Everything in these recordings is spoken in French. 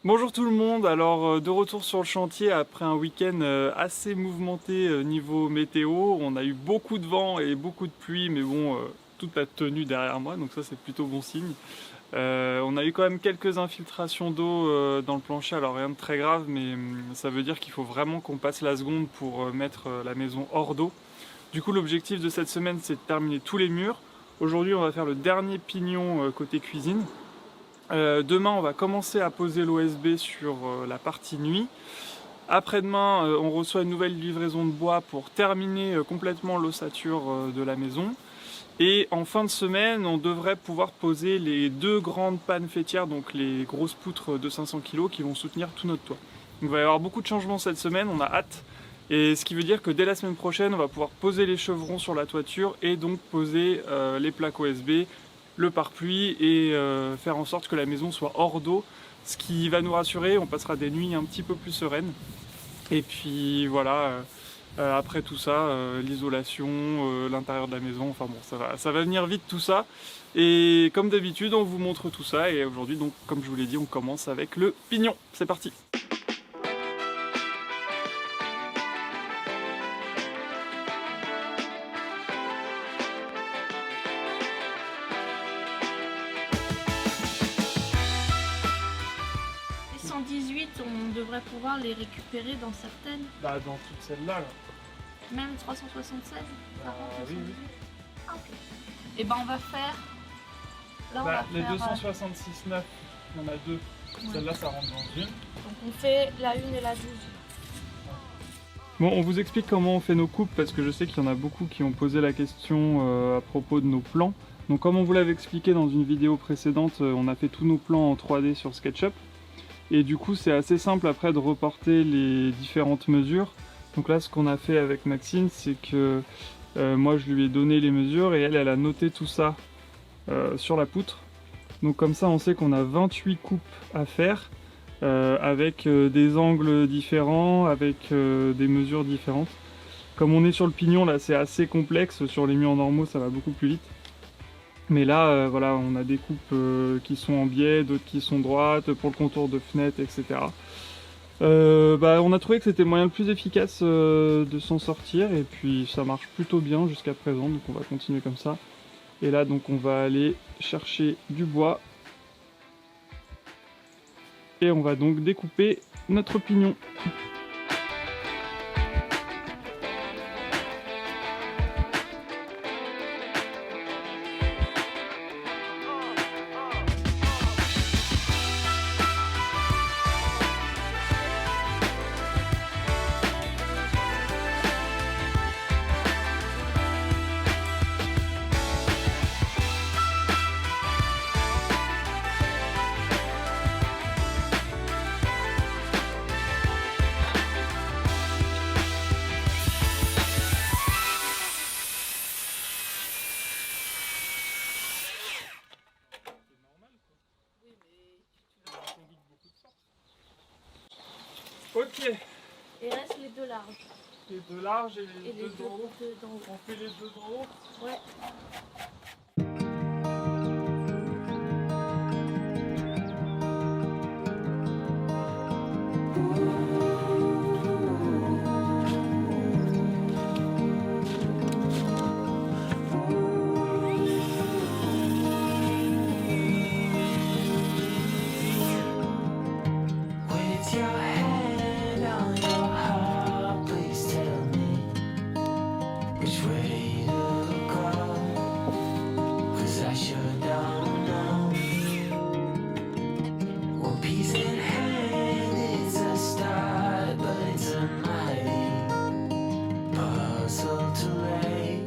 Bonjour tout le monde, alors de retour sur le chantier après un week-end assez mouvementé niveau météo. On a eu beaucoup de vent et beaucoup de pluie, mais bon, tout a tenu derrière moi, donc ça c'est plutôt bon signe. On a eu quand même quelques infiltrations d'eau dans le plancher, alors rien de très grave, mais ça veut dire qu'il faut vraiment qu'on passe la seconde pour mettre la maison hors d'eau. Du coup l'objectif de cette semaine c'est de terminer tous les murs. Aujourd'hui on va faire le dernier pignon côté cuisine. Demain, on va commencer à poser l'OSB sur la partie nuit. Après-demain, on reçoit une nouvelle livraison de bois pour terminer complètement l'ossature de la maison. Et en fin de semaine, on devrait pouvoir poser les deux grandes pannes faîtières, donc les grosses poutres de 500 kg qui vont soutenir tout notre toit. Donc, il va y avoir beaucoup de changements cette semaine, on a hâte. Et ce qui veut dire que dès la semaine prochaine, on va pouvoir poser les chevrons sur la toiture et donc poser les plaques OSB, le pare-pluie et faire en sorte que la maison soit hors d'eau, ce qui va nous rassurer, on passera des nuits un petit peu plus sereines. Et puis voilà, après tout ça, l'isolation, l'intérieur de la maison, enfin bon, ça va venir vite tout ça. Et comme d'habitude, on vous montre tout ça et aujourd'hui, donc comme je vous l'ai dit, on commence avec le pignon. C'est parti! Les 118, on devrait pouvoir les récupérer dans certaines, Bah dans toutes celles-là, là. même 376 40, oui, oui. Ah, ok. Et ben on va faire... Là, on Bah, va les faire, 266,9, il y en a deux. Ouais. Celle-là, ça rentre dans une. donc on fait la 1 et la 12. Bon, on vous explique comment on fait nos coupes parce que je sais qu'il y en a beaucoup qui ont posé la question à propos de nos plans. Donc comme on vous l'avait expliqué dans une vidéo précédente, on a fait tous nos plans en 3D sur SketchUp. Et du coup c'est assez simple après de reporter les différentes mesures. Donc là ce qu'on a fait avec Maxine, c'est que moi je lui ai donné les mesures et elle a noté tout ça sur la poutre. Donc comme ça on sait qu'on a 28 coupes à faire. Avec des angles différents, avec des mesures différentes. Comme on est sur le pignon là, c'est assez complexe, sur les murs normaux ça va beaucoup plus vite. Mais là voilà, on a des coupes qui sont en biais, d'autres qui sont droites, pour le contour de fenêtre, etc. On a trouvé que c'était le moyen le plus efficace de s'en sortir et puis ça marche plutôt bien jusqu'à présent, donc on va continuer comme ça. Et là donc on va aller chercher du bois. Et on va donc découper notre pignon. Ok. Et reste les deux larges. Les deux larges et les, Et les deux deux d'en haut. d'en haut. On fait les deux d'en haut. Ouais. With your hand on your heart, please tell me which way to go. 'Cause I sure don't know. One piece in hand is a start, but it's a mighty puzzle to lay.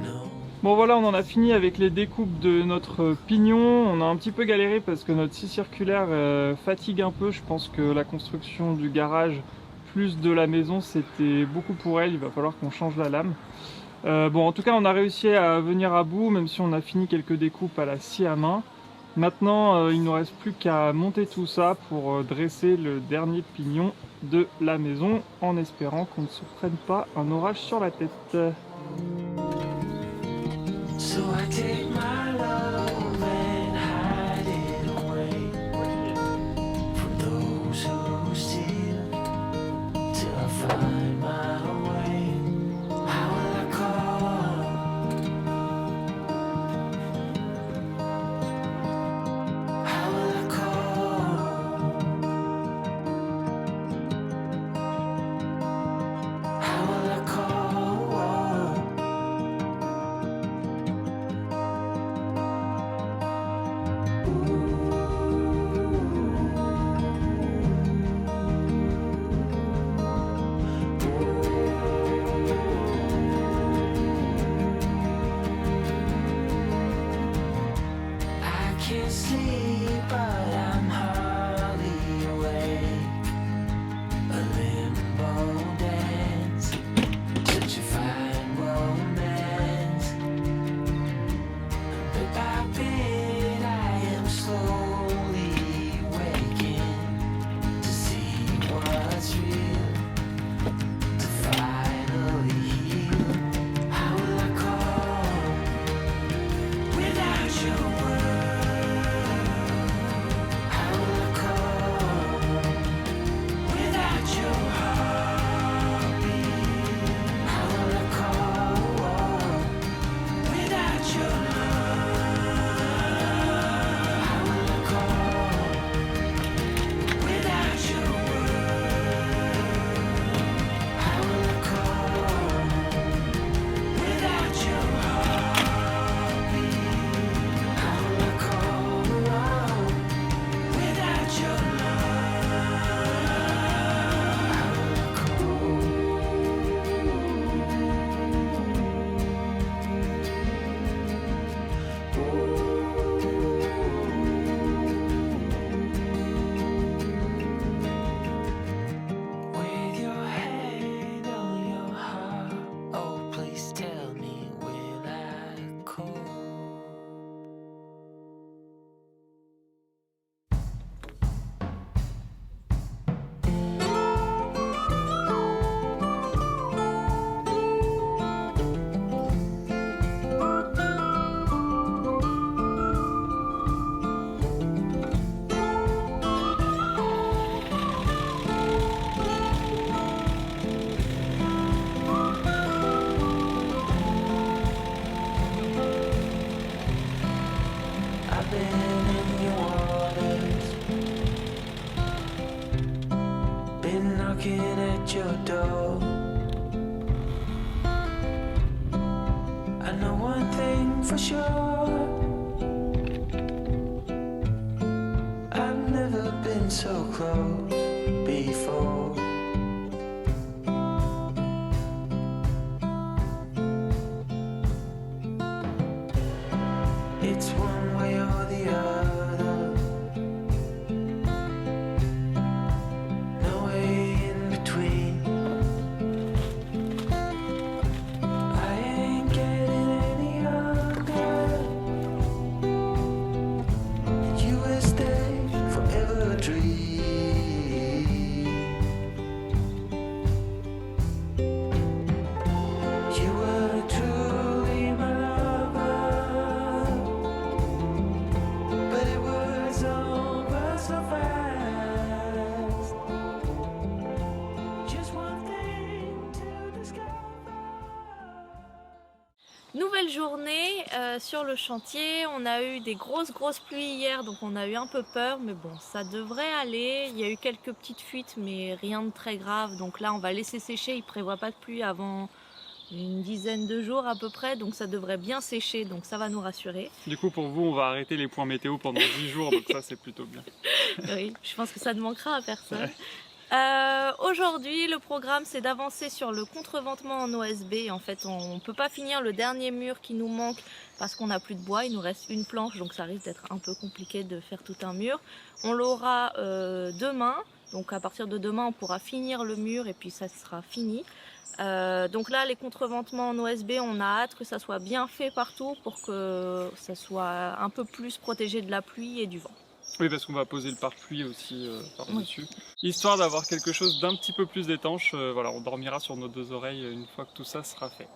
No. Bon voilà, on en a fini avec les découpes de notre pignon. On a un petit peu galéré parce que notre scie circulaire fatigue un peu. Je pense que la construction du garage plus de la maison, c'était beaucoup pour elle. Il va falloir qu'on change la lame. Bon, en tout cas, on a réussi à venir à bout, même si on a fini quelques découpes à la scie à main. Maintenant, il ne nous reste plus qu'à monter tout ça pour dresser le dernier pignon de la maison, en espérant qu'on ne se prenne pas un orage sur la tête. So I take my love and hide it away. at your door. I know one thing for sure, I've never been so close before. It's one way or the other, no way in between. I ain't getting any younger, you will stay forever a dream. You were truly my lover, but it was over so fast. Just one thing to discover. Nouvelle journée sur le chantier, on a eu des grosses pluies hier, donc on a eu un peu peur, mais bon, ça devrait aller. Il y a eu quelques petites fuites, mais rien de très grave, donc là on va laisser sécher. Il ne prévoit pas de pluie avant une dizaine de jours à peu près, donc ça devrait bien sécher, donc ça va nous rassurer. Du coup, pour vous, on va arrêter les points météo pendant 10 jours, donc ça, c'est plutôt bien. Oui, je pense que ça ne manquera à personne. Aujourd'hui, le programme, c'est d'avancer sur le contreventement en OSB. En fait, on ne peut pas finir le dernier mur qui nous manque parce qu'on n'a plus de bois. Il nous reste une planche, donc ça risque d'être un peu compliqué de faire tout un mur. On l'aura demain. Donc à partir de demain, on pourra finir le mur et puis ça sera fini. Donc là, les contreventements en OSB, on a hâte que ça soit bien fait partout pour que ça soit un peu plus protégé de la pluie et du vent. Oui, parce qu'on va poser le pare-pluie aussi par-dessus. Histoire d'avoir quelque chose d'un petit peu plus étanche, voilà, on dormira sur nos deux oreilles une fois que tout ça sera fait.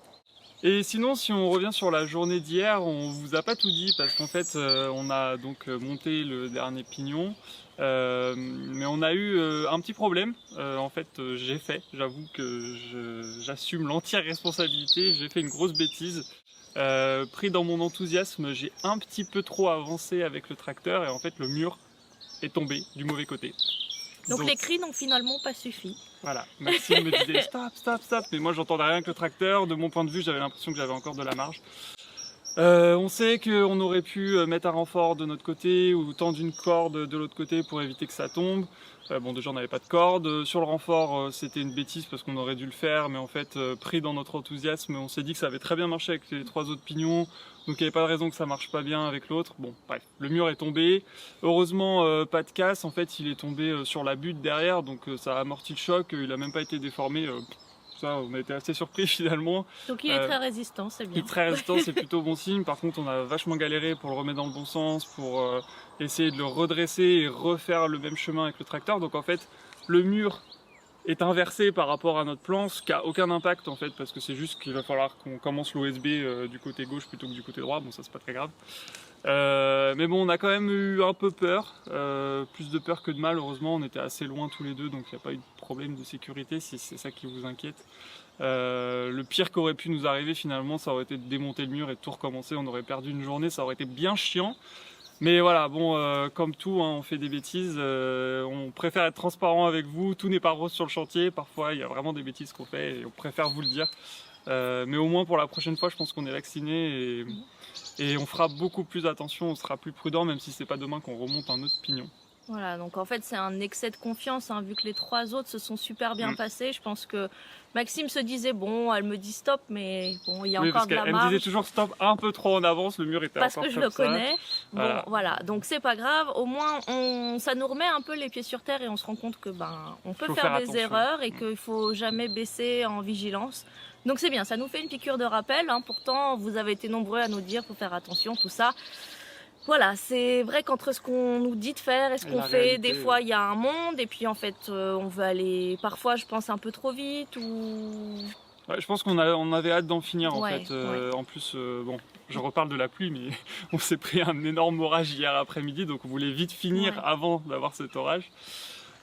Et sinon, si on revient sur la journée d'hier, on vous a pas tout dit parce qu'en fait, on a donc monté le dernier pignon, mais on a eu un petit problème. En fait, j'avoue que j'assume l'entière responsabilité, j'ai fait une grosse bêtise. Pris dans mon enthousiasme, j'ai un petit peu trop avancé avec le tracteur et en fait le mur est tombé du mauvais côté. Donc les cris n'ont finalement pas suffi. Voilà, Maxime me disait stop, mais moi j'entendais rien que le tracteur. De mon point de vue, j'avais l'impression que j'avais encore de la marge. On sait qu'on aurait pu mettre un renfort de notre côté ou tendre une corde de l'autre côté pour éviter que ça tombe. Bon, déjà on n'avait pas de corde. Sur le renfort, c'était une bêtise parce qu'on aurait dû le faire, mais en fait, pris dans notre enthousiasme, on s'est dit que ça avait très bien marché avec les trois autres pignons, donc il n'y avait pas de raison que ça marche pas bien avec l'autre. Bon, bref, le mur est tombé. Heureusement, pas de casse. En fait, il est tombé sur la butte derrière, donc ça a amorti le choc. Il n'a même pas été déformé. Ça, on a été assez surpris finalement. Donc il est très résistant, c'est bien. Il est très résistant, c'est plutôt bon signe. Par contre, on a vachement galéré pour le remettre dans le bon sens, pour essayer de le redresser et refaire le même chemin avec le tracteur. Donc en fait, le mur est inversé par rapport à notre plan, ce qui n'a aucun impact en fait, parce que c'est juste qu'il va falloir qu'on commence l'OSB du côté gauche plutôt que du côté droit. Bon, ça c'est pas très grave. Mais bon, on a quand même eu un peu peur, plus de peur que de mal. Heureusement, on était assez loin tous les deux, donc il n'y a pas eu de problème de sécurité si c'est ça qui vous inquiète. Le pire qu'aurait pu nous arriver finalement, ça aurait été de démonter le mur et de tout recommencer. On aurait perdu une journée, ça aurait été bien chiant. Mais voilà, bon, comme tout, hein, on fait des bêtises. On préfère être transparent avec vous. Tout n'est pas rose sur le chantier. Parfois, il y a vraiment des bêtises qu'on fait et on préfère vous le dire. Mais au moins pour la prochaine fois, je pense qu'on est vacciné et on fera beaucoup plus attention, on sera plus prudent, même si c'est pas demain qu'on remonte un autre pignon. Voilà, donc en fait c'est un excès de confiance, hein, vu que les trois autres se sont super bien passés. Je pense que Maxime se disait bon, elle me dit stop, mais bon, il y a encore de la elle marge. me disait toujours stop un peu trop en avance, le mur était parce encore que je comme le ça. connais. Bon, voilà, donc c'est pas grave. Au moins, ça nous remet un peu les pieds sur terre et on se rend compte que on peut faire des erreurs et qu'il faut jamais baisser en vigilance. Donc c'est bien, ça nous fait une piqûre de rappel. Hein. Pourtant, vous avez été nombreux à nous dire faut faire attention, tout ça. Voilà, c'est vrai qu'entre ce qu'on nous dit de faire et ce qu'on fait, des fois il y a un monde et puis en fait on veut aller parfois je pense un peu trop vite ou... Ouais, je pense qu'on avait hâte d'en finir en fait. Ouais. En plus, bon, je reparle de la pluie, mais on s'est pris un énorme orage hier après-midi, donc on voulait vite finir avant d'avoir cet orage.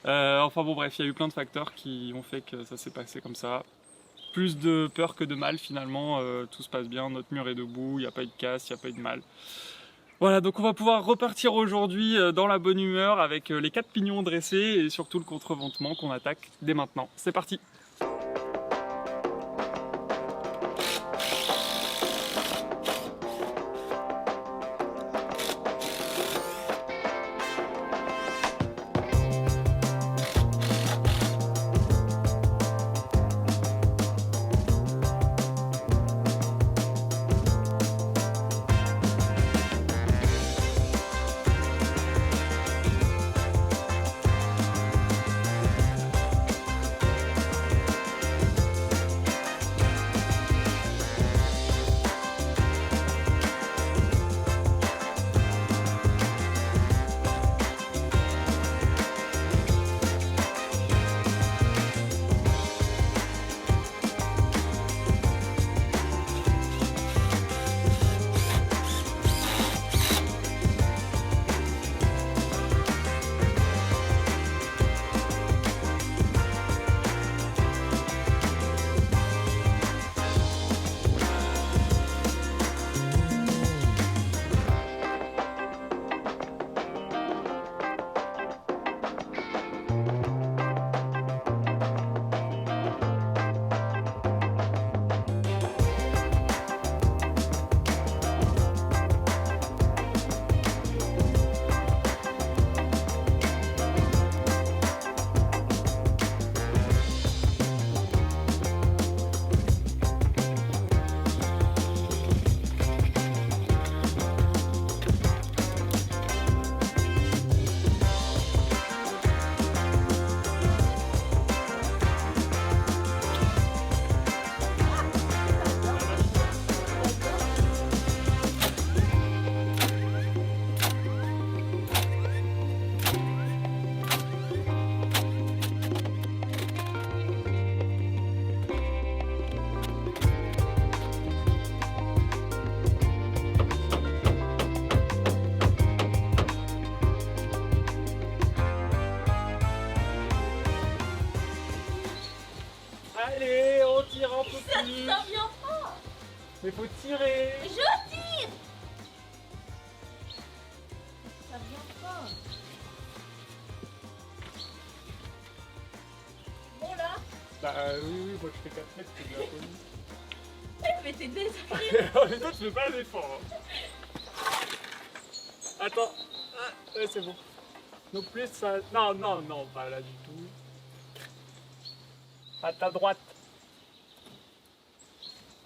Enfin bon bref, il y a eu plein de facteurs qui ont fait que ça s'est passé comme ça. Plus de peur que de mal finalement, tout se passe bien, notre mur est debout, il n'y a pas eu de casse, il n'y a pas eu de mal. Voilà, donc on va pouvoir repartir aujourd'hui dans la bonne humeur avec les 4 pignons dressés et surtout le contreventement qu'on attaque dès maintenant. C'est parti! Vas-y. Ça vient pas. Mais faut tirer. Mais je tire. Ça vient pas. Bon là. Bah oui, moi je fais 4 mètres, c'est de la folie. Mais t'es désagréable. Mais toi tu veux pas l'effort. Hein. Attends. Ah, ouais, c'est bon. Donc plus ça... Non, pas là du tout. À ta droite.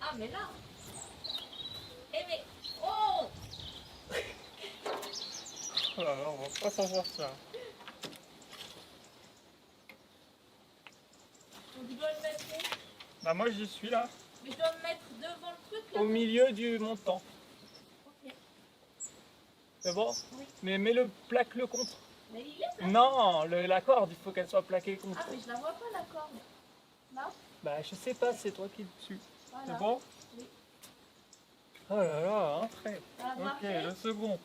Ah mais là. Eh mais. Oh. Oh là là, on va pas s'en sortir. Donc je dois le mettre où? Bah moi j'y suis là. Mais je dois me mettre devant le truc là. Au milieu du montant. Ok. C'est bon? Oui. Mais plaque-le contre. Mais il est là. Non, la corde, il faut qu'elle soit plaquée contre. Ah mais je la vois pas la corde. Là. Bah je sais pas, c'est toi qui es dessus. Voilà. C'est bon? Oui. Oh là là, un trait. Ça a Ok, marché. le second.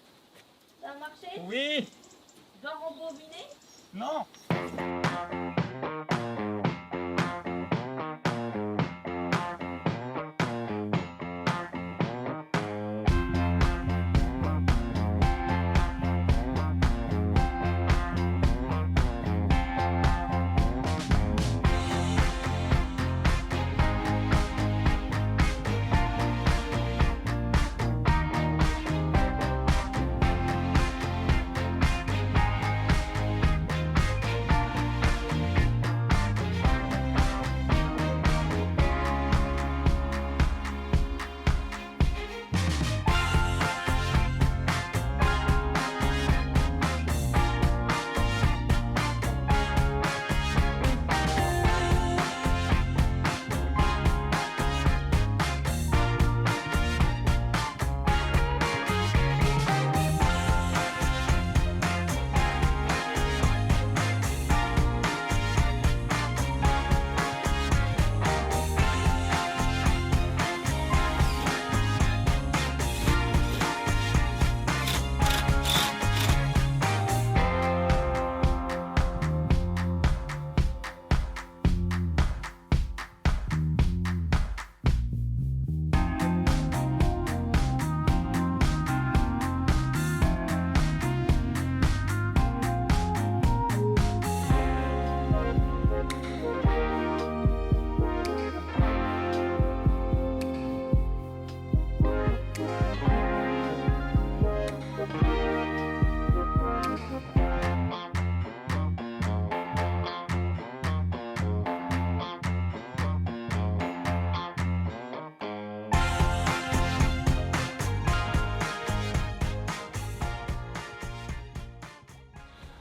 Ça a marché. Oui. Je dois rembobiner. Non.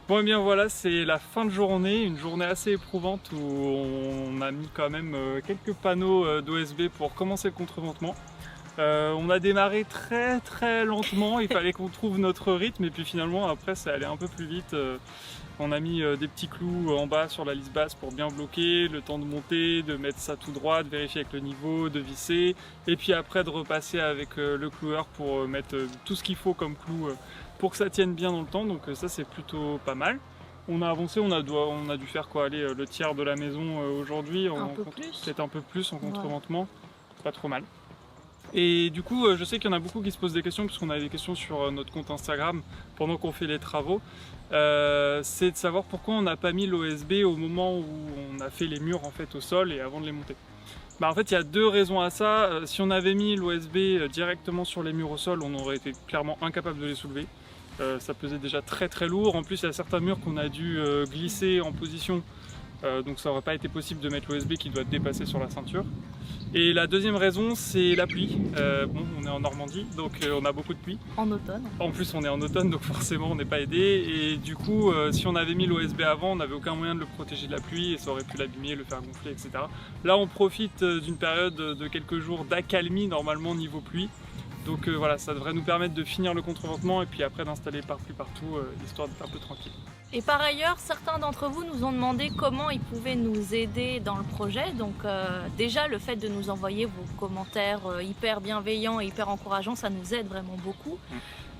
Bon et bien voilà, c'est la fin de journée, une journée assez éprouvante où on a mis quand même quelques panneaux d'OSB pour commencer le contreventement. On a démarré très lentement, il fallait qu'on trouve notre rythme et puis finalement après ça allait un peu plus vite. On a mis des petits clous en bas sur la lisse basse pour bien bloquer, le temps de monter, de mettre ça tout droit, de vérifier avec le niveau, de visser et puis après de repasser avec le cloueur pour mettre tout ce qu'il faut comme clou pour que ça tienne bien dans le temps, donc ça c'est plutôt pas mal. On a avancé, on a dû faire quoi, aller le tiers de la maison aujourd'hui, peut-être un peu plus en contreventement, pas trop mal. Et du coup, je sais qu'il y en a beaucoup qui se posent des questions, puisqu'on a des questions sur notre compte Instagram pendant qu'on fait les travaux. C'est de savoir pourquoi on n'a pas mis l'OSB au moment où on a fait les murs en fait au sol et avant de les monter. Bah en fait, il y a deux raisons à ça. Si on avait mis l'OSB directement sur les murs au sol, on aurait été clairement incapable de les soulever. Ça pesait déjà très lourd. En plus, il y a certains murs qu'on a dû glisser en position. Donc ça n'aurait pas été possible de mettre l'OSB qui doit dépasser sur la ceinture. Et la deuxième raison, c'est la pluie. Bon, on est en Normandie, donc on a beaucoup de pluie. En automne. En plus, on est en automne, donc forcément, on n'est pas aidé. Et du coup, si on avait mis l'OSB avant, on n'avait aucun moyen de le protéger de la pluie et ça aurait pu l'abîmer, le faire gonfler, etc. Là, on profite d'une période de quelques jours d'accalmie, normalement, niveau pluie. Donc voilà, ça devrait nous permettre de finir le contreventement et puis après d'installer partout, histoire d'être un peu tranquille. Et par ailleurs, certains d'entre vous nous ont demandé comment ils pouvaient nous aider dans le projet. Donc déjà, le fait de nous envoyer vos commentaires hyper bienveillants et hyper encourageants, ça nous aide vraiment beaucoup.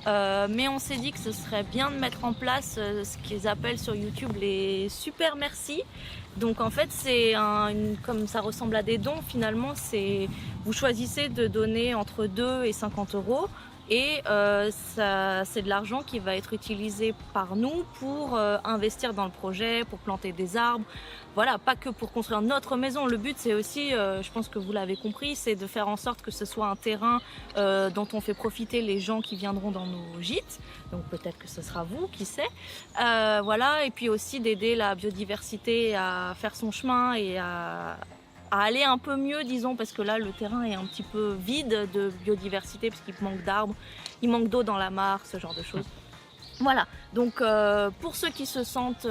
Mais on s'est dit que ce serait bien de mettre en place ce qu'ils appellent sur YouTube les super merci. Donc en fait, c'est comme ça ressemble à des dons, finalement, vous choisissez de donner entre 2 et 50 euros. Et c'est de l'argent qui va être utilisé par nous pour investir dans le projet, pour planter des arbres. Voilà, pas que pour construire notre maison. Le but, c'est aussi, je pense que vous l'avez compris, c'est de faire en sorte que ce soit un terrain dont on fait profiter les gens qui viendront dans nos gîtes. Donc peut-être que ce sera vous, qui sait. Voilà, et puis aussi d'aider la biodiversité à faire son chemin et à aller un peu mieux, disons, parce que là le terrain est un petit peu vide de biodiversité parce qu'il manque d'arbres, il manque d'eau dans la mare, ce genre de choses. Voilà, donc pour ceux qui se sentent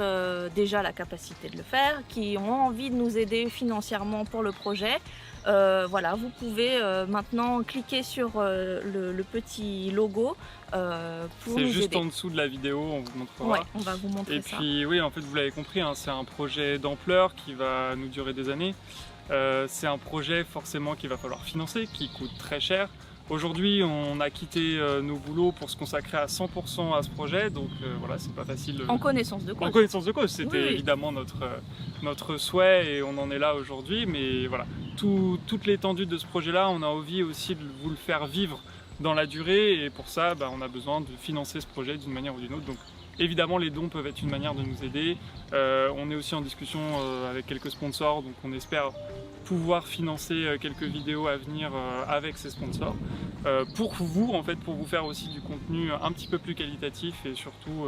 déjà la capacité de le faire, qui ont envie de nous aider financièrement pour le projet, voilà, vous pouvez maintenant cliquer sur le petit logo pour nous aider. C'est juste en dessous de la vidéo, on vous montrera. Ouais, on va vous montrer ça. Et puis oui, en fait, vous l'avez compris, hein, c'est un projet d'ampleur qui va nous durer des années. C'est un projet forcément qu'il va falloir financer, qui coûte très cher. Aujourd'hui, on a quitté nos boulots pour se consacrer à 100% à ce projet, donc voilà, c'est pas facile. En connaissance de cause. En connaissance de cause, c'était Oui. évidemment notre souhait et on en est là aujourd'hui, mais voilà, toute l'étendue de ce projet-là, on a envie aussi de vous le faire vivre dans la durée et pour ça, on a besoin de financer ce projet d'une manière ou d'une autre. Donc, évidemment, les dons peuvent être une manière de nous aider. On est aussi en discussion avec quelques sponsors, donc on espère pouvoir financer quelques vidéos à venir avec ces sponsors. Pour vous, en fait, pour vous faire aussi du contenu un petit peu plus qualitatif et surtout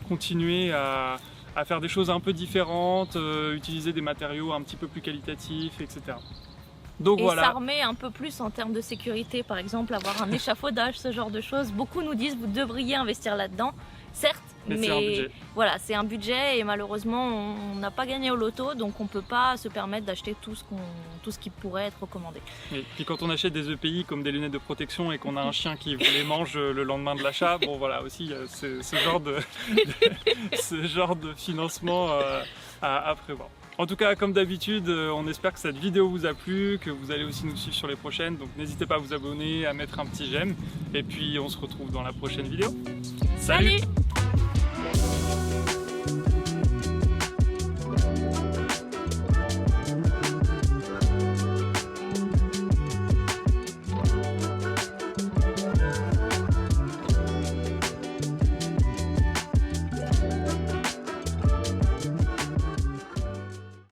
continuer à faire des choses un peu différentes, utiliser des matériaux un petit peu plus qualitatifs, etc. Donc et voilà. s'armer un peu plus en termes de sécurité, par exemple avoir un échafaudage, ce genre de choses. Beaucoup nous disent vous devriez investir là-dedans, certes, Mais c'est un budget. voilà, c'est un budget et malheureusement on n'a pas gagné au loto, donc on ne peut pas se permettre d'acheter tout ce qui pourrait être recommandé. Et puis quand on achète des EPI comme des lunettes de protection et qu'on a un chien qui vous les mange le lendemain de l'achat, bon voilà aussi c'est ce genre de financement à prévoir. En tout cas, comme d'habitude, on espère que cette vidéo vous a plu, que vous allez aussi nous suivre sur les prochaines. Donc n'hésitez pas à vous abonner, à mettre un petit j'aime. Et puis on se retrouve dans la prochaine vidéo. Salut. Salut.